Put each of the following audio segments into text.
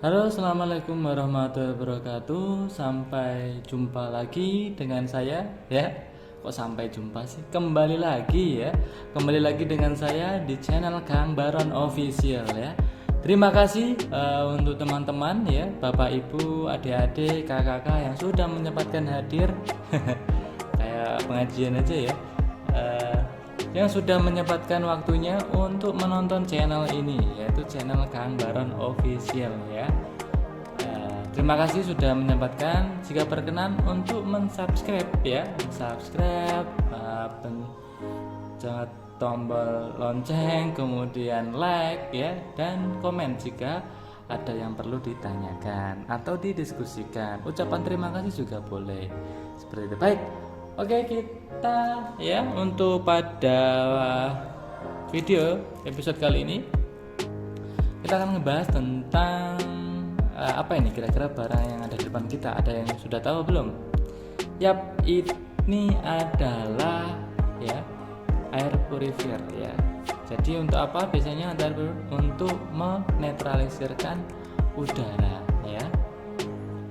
Halo, assalamualaikum warahmatullahi wabarakatuh. Sampai jumpa lagi dengan saya, ya. Kok sampai jumpa sih? Kembali lagi ya. Kembali lagi dengan saya di channel Kang Baron Official ya. Terima kasih untuk teman-teman ya, Bapak Ibu, adik-adik, kakak-kakak yang sudah menyempatkan hadir. Kayak pengajian aja ya. Eh, yang sudah menyempatkan waktunya untuk menonton channel ini, yaitu channel Kang Baron Official ya. Terima kasih sudah menyempatkan. Jika berkenan untuk mensubscribe ya, subscribe, pencet tombol lonceng, kemudian like ya, dan komen jika ada yang perlu ditanyakan atau didiskusikan. Ucapan terima kasih juga boleh. Seperti itu. Baik. Oke, kita ya untuk pada video episode kali ini kita akan membahas tentang apa ini kira-kira barang yang ada di depan kita. Ada yang sudah tahu belum? Yap, ini adalah ya air purifier ya. Jadi untuk apa biasanya air purifier? Untuk menetralisirkan udara ya.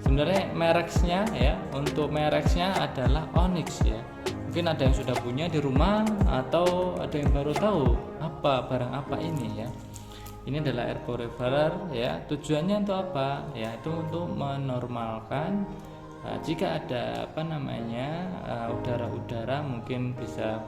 Sebenarnya mereknya ya, untuk mereknya adalah Onyx ya. Mungkin ada yang sudah punya di rumah atau ada yang baru tahu apa barang apa ini ya. Ini adalah air purifier ya. Tujuannya untuk apa? Ya itu untuk menormalkan jika ada udara-udara mungkin bisa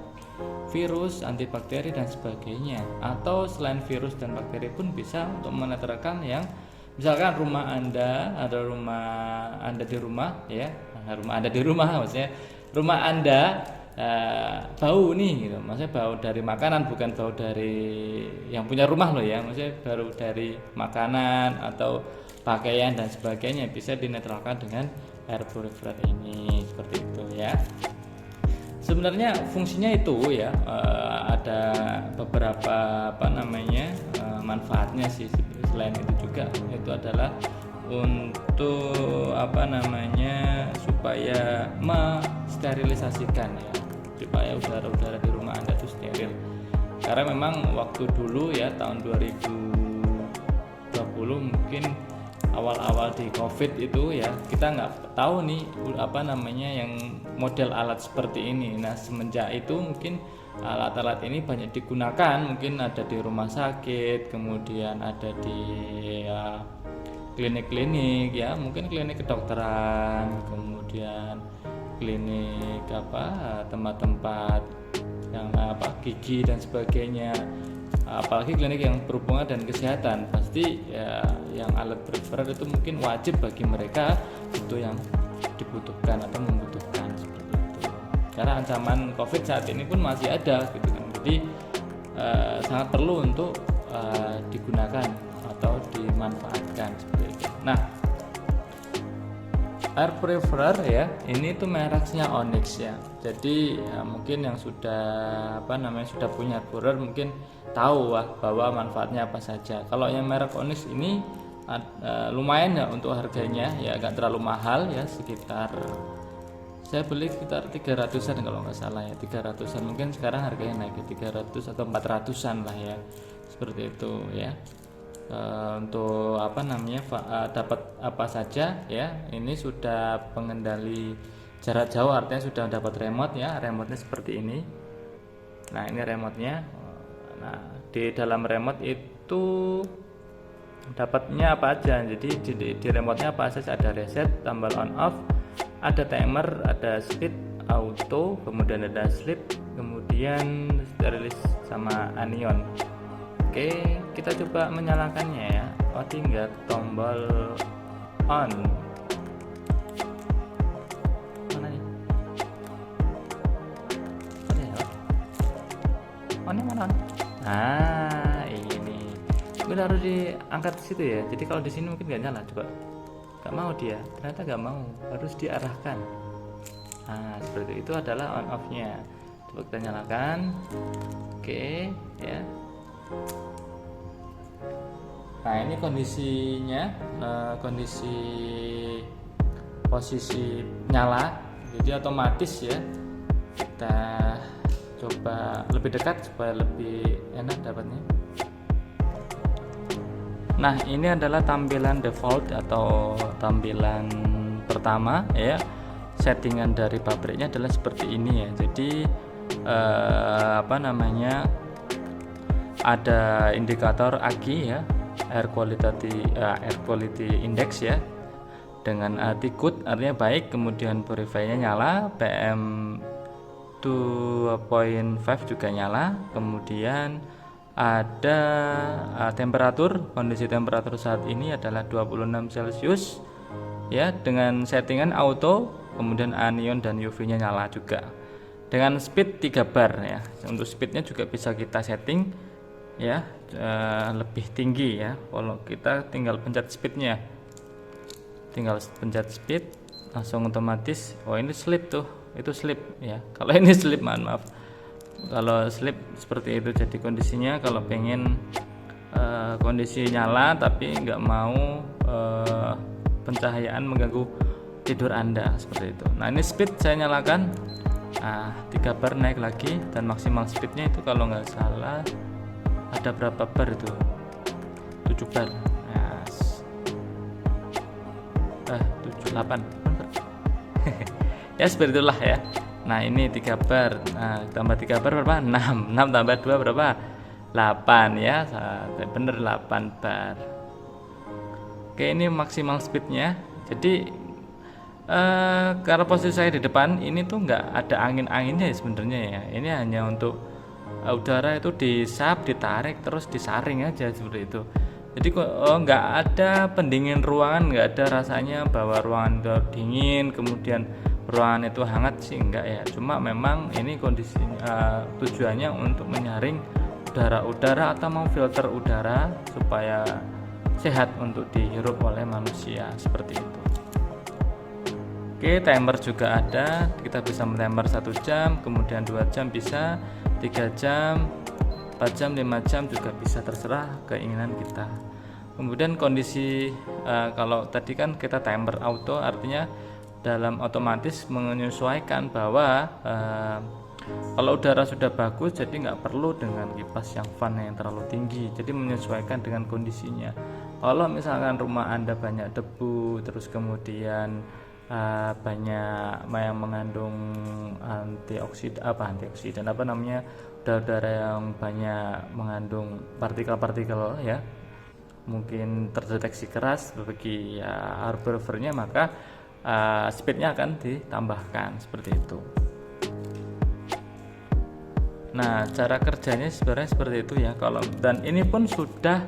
virus, antibakteri dan sebagainya. Atau selain virus dan bakteri pun bisa untuk menetralkan yang misalkan rumah Anda, ada rumah Anda di rumah ya, rumah Anda di rumah maksudnya rumah Anda bau nih gitu, maksudnya bau dari makanan, bukan bau dari yang punya rumah loh ya, maksudnya baru dari makanan atau pakaian dan sebagainya bisa dinetralkan dengan air purifier ini, seperti itu ya. Sebenarnya fungsinya itu ya ada beberapa manfaatnya sih. Selain itu juga itu adalah untuk supaya mensterilisasikan ya, supaya udara-udara di rumah Anda itu steril. Karena memang waktu dulu ya tahun 2020 mungkin awal-awal di COVID itu ya kita nggak tahu nih yang model alat seperti ini. Nah semenjak itu mungkin alat-alat ini banyak digunakan, mungkin ada di rumah sakit, kemudian ada di klinik-klinik ya, mungkin klinik kedokteran, kemudian klinik tempat-tempat yang gigi dan sebagainya. Apalagi klinik yang berhubungan dengan kesehatan, pasti ya yang alat purifier itu mungkin wajib bagi mereka itu yang dibutuhkan atau membutuhkan seperti itu. Karena ancaman COVID saat ini pun masih ada gitu kan. Jadi sangat perlu untuk digunakan atau dimanfaatkan seperti itu. Nah, air purifier ya, ini tuh mereknya Onyx ya. Jadi mungkin yang sudah sudah punya air purifier mungkin tahu bahwa manfaatnya apa saja. Kalau yang merek Onyx ini lumayan ya untuk harganya ya, agak terlalu mahal ya, sekitar saya beli sekitar 300-an kalau nggak salah ya, 300-an. Mungkin sekarang harganya naik ke 300 atau 400-an lah ya, seperti itu ya. Untuk dapat apa saja ya, ini sudah pengendali jarak jauh, artinya sudah dapat remote ya, remote-nya seperti ini. Nah ini remote-nya. Nah di dalam remote itu dapatnya apa aja, jadi di remote-nya apa saja, ada reset, tombol on off, ada timer, ada speed, auto, kemudian ada sleep, kemudian sterilis sama anion. Oke, kita coba menyalakannya ya. Tinggal tombol on. Mana nih? On mana on? Nah, ini. Gue harus diangkat ke situ ya. Jadi kalau di sini mungkin nggak nyala. Coba. Nggak mau dia. Ternyata nggak mau. Harus diarahkan. Nah, seperti itu adalah on off-nya. Coba kita nyalakan. Oke, ya. Nah ini kondisinya, kondisi posisi nyala, jadi otomatis ya. Kita coba lebih dekat supaya lebih enak dapatnya. Nah, ini adalah tampilan default atau tampilan pertama ya. Settingan dari pabriknya adalah seperti ini ya. Jadi ada indikator AQI ya, air quality index ya, dengan arti good artinya baik, kemudian purify-nya nyala, PM 2.5 juga nyala, kemudian ada kondisi temperatur saat ini adalah 26 Celcius ya, dengan settingan auto, kemudian anion dan UV nya nyala juga, dengan speed 3 bar ya. Untuk speednya juga bisa kita setting ya, lebih tinggi ya. Kalau kita tinggal pencet speednya, langsung otomatis. Oh, ini sleep tuh, itu sleep ya. Kalau ini sleep, maaf, kalau sleep seperti itu. Jadi kondisinya kalau pengen kondisi nyala tapi nggak mau pencahayaan mengganggu tidur Anda, seperti itu. Nah, ini speed saya nyalakan, 3 bar naik lagi, dan maksimal speednya itu kalau nggak salah ada berapa bar itu, 7 bar ya, 8 ya, seperti itulah ya. Nah, ini 3 bar, tambah 3 bar berapa? 6 tambah 2 berapa? 8 ya, bener 8 bar. Oke, ini maksimal speednya. Jadi karena posisi saya di depan ini tuh nggak ada angin-anginnya sebenarnya ya. Ini hanya untuk udara itu disap, ditarik, terus disaring aja seperti itu. Jadi nggak ada pendingin ruangan, nggak ada rasanya bahwa ruangan itu dingin kemudian ruangan itu hangat sih, enggak ya. Cuma memang ini kondisinya tujuannya untuk menyaring udara atau mau filter udara supaya sehat untuk dihirup oleh manusia, seperti itu. Oke, timer juga ada, kita bisa timer 1 jam, kemudian 2 jam bisa, 3 jam, 4 jam, 5 jam juga bisa, terserah keinginan kita. Kemudian kondisi kalau tadi kan kita timer auto, artinya dalam otomatis menyesuaikan bahwa kalau udara sudah bagus, jadi nggak perlu dengan kipas yang fan yang terlalu tinggi, jadi menyesuaikan dengan kondisinya. Kalau misalkan rumah Anda banyak debu, terus kemudian banyak yang mengandung antioksidan udara yang banyak mengandung partikel-partikel ya, mungkin terdeteksi keras bagi air purifier-nya, maka speednya akan ditambahkan, seperti itu. Nah, cara kerjanya sebenarnya seperti itu ya. Dan ini pun sudah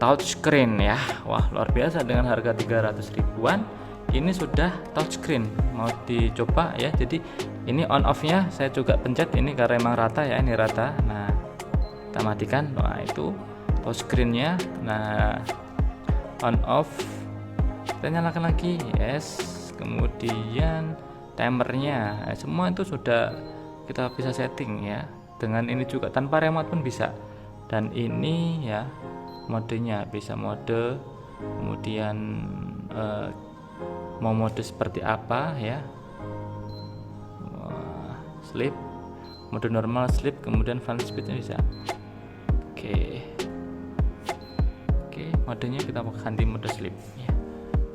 touchscreen ya. Wah, luar biasa, dengan harga 300 ribuan ini sudah touchscreen. Mau dicoba ya. Jadi ini on off nya saya juga pencet ini karena emang rata ya, ini rata. Nah, kita matikan. Nah, itu touchscreen-nya. Nah, on off kita nyalakan lagi, yes. Kemudian timernya, semua itu sudah kita bisa setting ya. Dengan ini juga tanpa remote pun bisa. Dan ini ya modenya, bisa mode, kemudian mau mode seperti apa ya, sleep, mode normal, sleep, kemudian fan speednya bisa. Oke, modenya kita ganti mode sleep ya,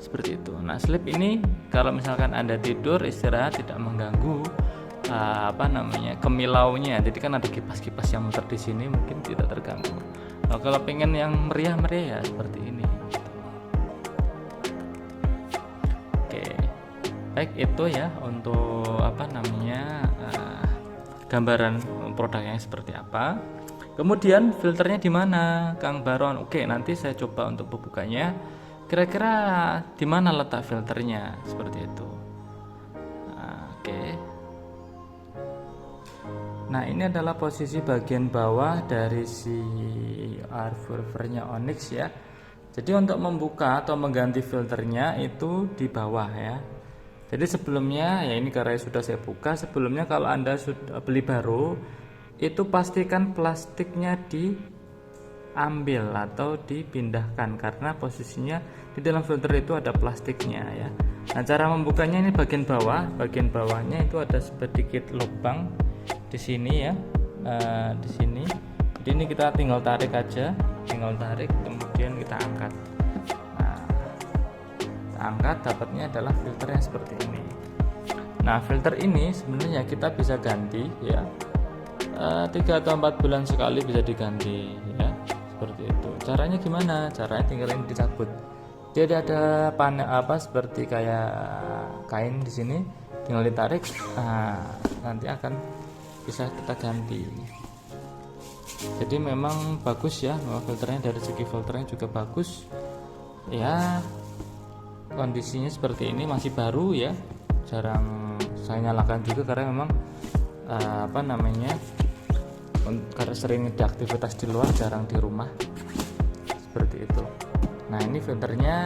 seperti itu. Nah, sleep ini kalau misalkan Anda tidur istirahat tidak mengganggu kemilaunya. Jadi kan ada kipas-kipas yang muter di sini, mungkin tidak terganggu. Nah, kalau pengen yang meriah-meriah ya seperti ini. Oke, baik, itu ya untuk gambaran produknya seperti apa. Kemudian filternya di mana, Kang Baron? Oke, nanti saya coba untuk membukanya. Kira-kira di mana letak filternya, seperti itu. Oke. Nah, ini adalah posisi bagian bawah dari si air purifier-nya Onyx ya. Jadi untuk membuka atau mengganti filternya itu di bawah ya. Jadi sebelumnya ya, ini karena sudah saya buka, sebelumnya kalau Anda sudah beli baru itu pastikan plastiknya diambil atau dipindahkan, karena posisinya di dalam filter itu ada plastiknya ya. Nah, cara membukanya ini bagian bawah, bagian bawahnya itu ada sedikit lubang di sini ya, di sini. Jadi ini kita tinggal tarik aja, tinggal tarik, kemudian kita angkat. Nah, kita angkat, dapatnya adalah filter yang seperti ini. Nah, filter ini sebenarnya kita bisa ganti ya, 3 atau 4 bulan sekali bisa diganti ya, seperti itu. Caranya gimana? Caranya tinggal ini dicabut. Dia ada panel seperti kayak kain di sini, tinggal ditarik. Nah, nanti akan bisa kita ganti. Jadi memang bagus ya, filternya dari segi filternya juga bagus ya. Kondisinya seperti ini, masih baru ya, jarang saya nyalakan juga karena memang karena sering ada aktivitas di luar, jarang di rumah, seperti itu. Nah, ini filternya.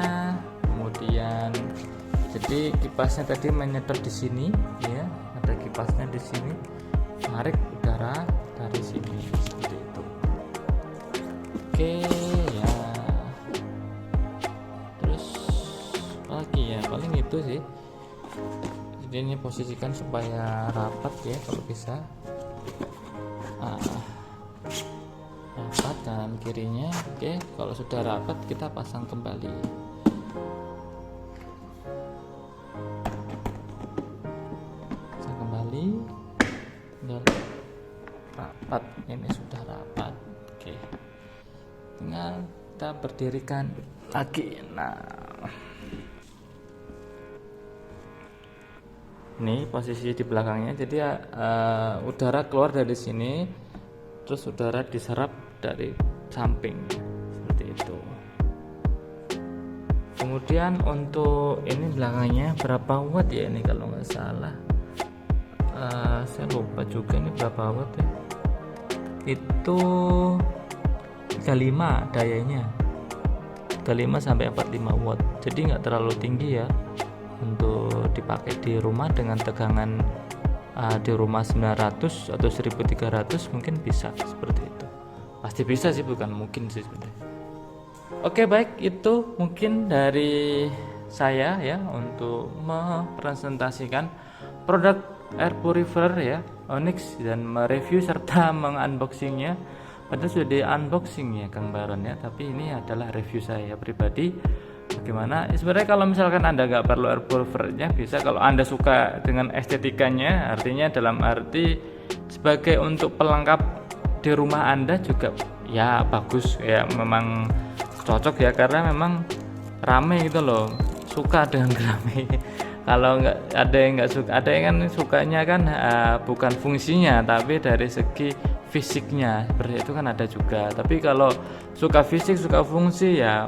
Kemudian jadi kipasnya tadi menyedot di sini ya, ada kipasnya di sini, tarik udara dari sini, seperti itu. Oke ya, terus lagi ya, paling itu sih. Jadi ini posisikan supaya rapat ya kalau bisa. Rapat kanan kirinya. Oke, kalau sudah rapat kita pasang kembali. Pasang kembali, tinggal rapat. Ini sudah rapat. Oke, tinggal kita berdirikan lagi. Nah, ini posisi di belakangnya. Jadi udara keluar dari sini, terus udara diserap dari samping, seperti itu. Kemudian untuk ini belakangnya berapa watt ya, ini kalau nggak salah saya lupa juga ini berapa watt ya. Itu 35 dayanya, 35 sampai 45 watt. Jadi nggak terlalu tinggi ya untuk dipakai di rumah dengan tegangan di rumah 900 atau 1300 mungkin bisa, seperti itu. Pasti bisa sih, bukan mungkin sih sebenarnya. Oke, baik, itu mungkin dari saya ya untuk mempresentasikan produk air purifier ya Onyx dan mereview serta mengunboxingnya. Padahal sudah di unboxing ya Kang Baron ya, tapi ini adalah review saya pribadi. Bagaimana? Sebenarnya kalau misalkan Anda nggak perlu air purifiernya bisa, kalau Anda suka dengan estetikanya, artinya dalam arti sebagai untuk pelengkap di rumah Anda juga ya bagus ya, memang cocok ya, karena memang rame gitu loh, suka dengan rame. Kalau nggak ada yang nggak suka, ada yang kan sukanya kan bukan fungsinya tapi dari segi fisiknya, seperti itu kan ada juga. Tapi kalau suka fisik suka fungsi ya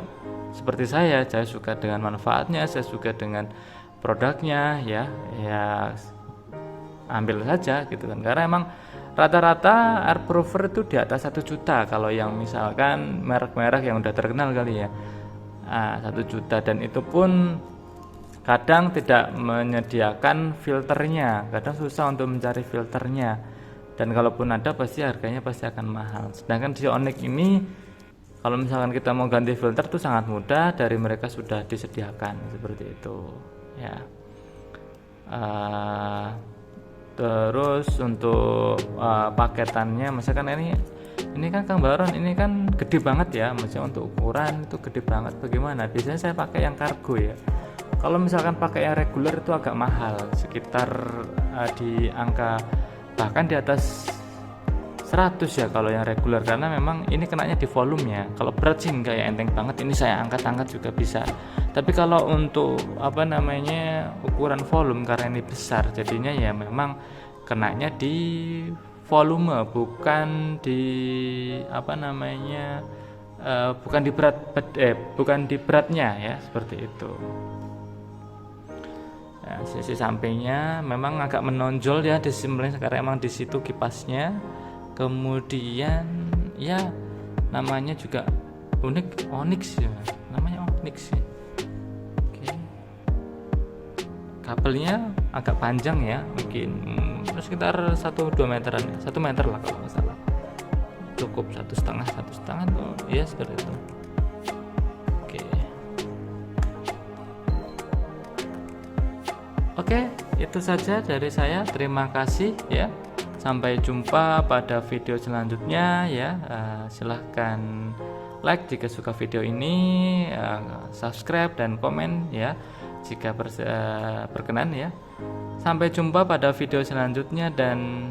seperti saya suka dengan manfaatnya, saya suka dengan produknya ya ambil saja gitu kan, karena emang rata-rata air purifier itu di atas 1 juta kalau yang misalkan merek-merek yang udah terkenal kali ya, 1 juta, dan itu pun kadang tidak menyediakan filternya, kadang susah untuk mencari filternya, dan kalaupun ada pasti harganya pasti akan mahal. Sedangkan si Onyx ini kalau misalkan kita mau ganti filter tuh sangat mudah, dari mereka sudah disediakan seperti itu ya. Terus untuk paketannya, misalkan ini kan Kang Baron ini kan gede banget ya, maksudnya untuk ukuran itu gede banget. Bagaimana? Biasanya saya pakai yang kargo ya. Kalau misalkan pakai yang reguler itu agak mahal, sekitar di angka bahkan di atas 100 ya kalau yang reguler, karena memang ini kenanya di volumenya. Kalau berat sih enggak ya, enteng banget, ini saya angkat-angkat juga bisa. Tapi kalau untuk ukuran volume, karena ini besar jadinya ya memang kenanya di volume, bukan di bukan di beratnya ya, seperti itu. Nah, sisi sampingnya memang agak menonjol ya di sini, karena emang di situ kipasnya. Kemudian ya namanya juga unik, Onyx ya, namanya Onyx ya. Oke. Kabelnya agak panjang ya, mungkin sekitar 1-2 meteran ya, 1 meter lah kalau nggak salah, cukup 1,5 tuh ya, seperti itu. Oke, itu saja dari saya, terima kasih ya. Sampai jumpa pada video selanjutnya ya. Silahkan like jika suka video ini, subscribe dan komen ya jika berkenan ya. Sampai jumpa pada video selanjutnya, dan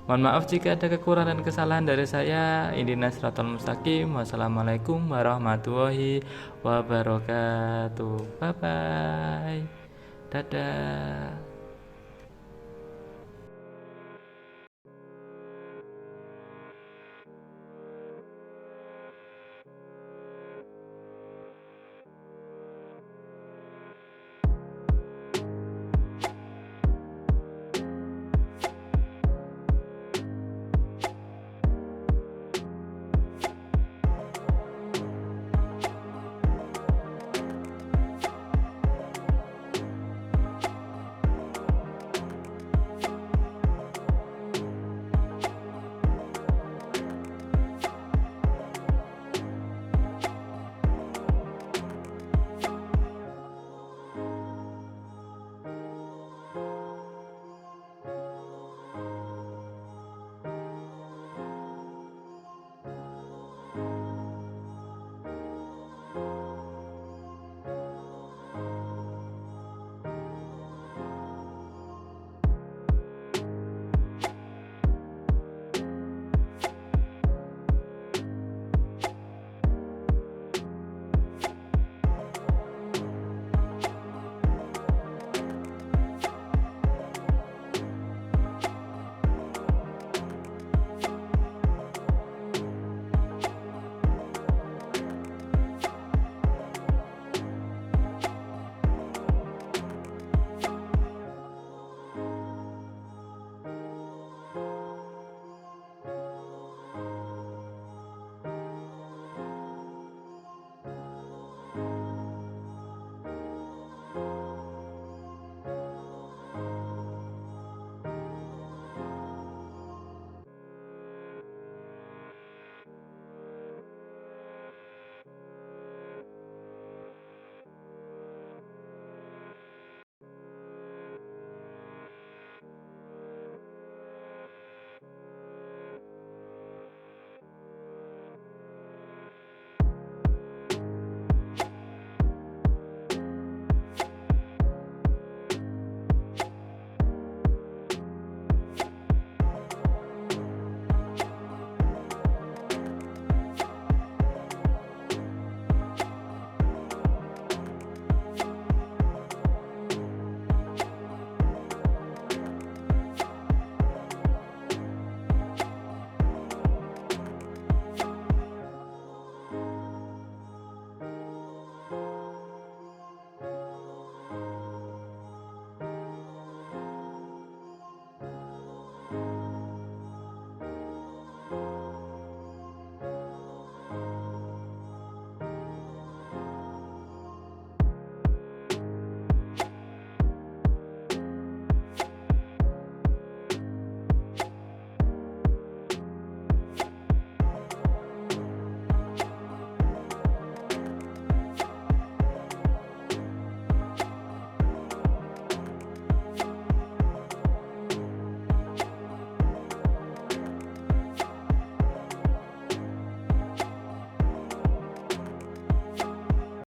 mohon maaf jika ada kekurangan dan kesalahan dari saya. Ihdinas siratal mustaqim. Wassalamualaikum warahmatullahi wabarakatuh. Bye bye. Dadah.